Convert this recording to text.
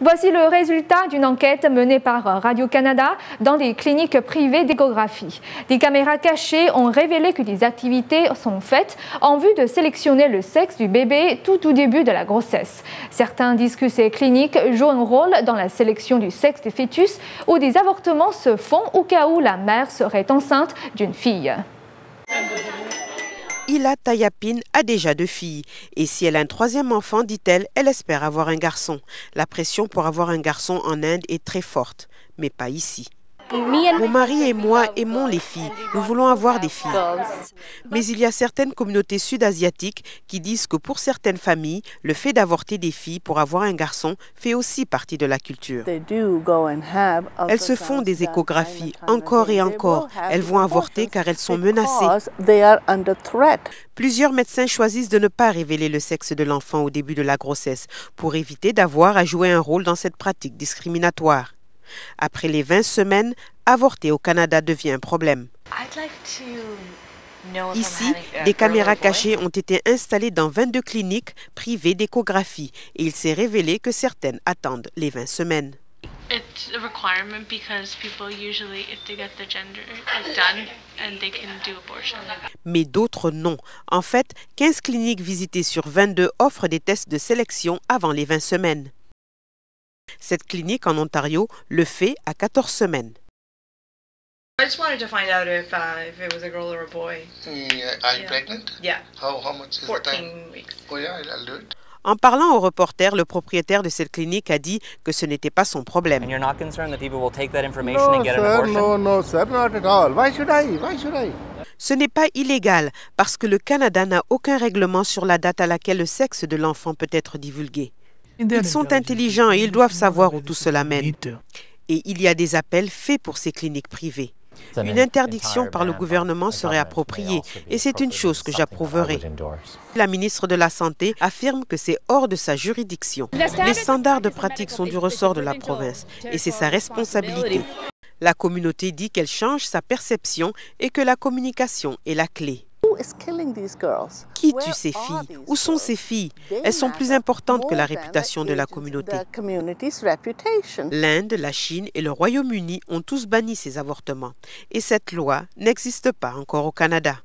Voici le résultat d'une enquête menée par Radio-Canada dans les cliniques privées d'échographie. Des caméras cachées ont révélé que des activités sont faites en vue de sélectionner le sexe du bébé tout au début de la grossesse. Certains disent que ces cliniques jouent un rôle dans la sélection du sexe du fœtus où des avortements se font au cas où la mère serait enceinte d'une fille. Ila Tayapin a déjà 2 filles. Et si elle a un 3e enfant, dit-elle, elle espère avoir un garçon. La pression pour avoir un garçon en Inde est très forte, mais pas ici. Mon mari et moi aimons les filles. Nous voulons avoir des filles. Mais il y a certaines communautés sud-asiatiques qui disent que pour certaines familles, le fait d'avorter des filles pour avoir un garçon fait aussi partie de la culture. Elles se font des échographies encore et encore. Elles vont avorter car elles sont menacées. Plusieurs médecins choisissent de ne pas révéler le sexe de l'enfant au début de la grossesse pour éviter d'avoir à jouer un rôle dans cette pratique discriminatoire. Après les 20 semaines, avorter au Canada devient un problème. Ici, des caméras cachées ont été installées dans 22 cliniques privées d'échographie et il s'est révélé que certaines attendent les 20 semaines. Mais d'autres non. En fait, 15 cliniques visitées sur 22 offrent des tests de sélection avant les 20 semaines. Cette clinique en Ontario le fait à 14 semaines. I just wanted to find out if it was a girl or a boy. Are you pregnant? Yeah. How much is 14 the time? weeks. Oh yeah, I'll do it. En parlant au reporter, le propriétaire de cette clinique a dit que ce n'était pas son problème. And you're not concerned that people will take that information and get an abortion? No, sir, not at all. Why should I? Why should I? Ce n'est pas illégal parce que le Canada n'a aucun règlement sur la date à laquelle le sexe de l'enfant peut être divulgué. Ils sont intelligents et ils doivent savoir où tout cela mène. Et il y a des appels faits pour ces cliniques privées. Une interdiction par le gouvernement serait appropriée et c'est une chose que j'approuverai. La ministre de la Santé affirme que c'est hors de sa juridiction. Les standards de pratique sont du ressort de la province et c'est sa responsabilité. La communauté dit qu'elle change sa perception et que la communication est la clé. Qui tue ces filles? Où sont ces filles? Elles sont plus importantes que la réputation de la communauté. L'Inde, la Chine et le Royaume-Uni ont tous banni ces avortements. Et cette loi n'existe pas encore au Canada.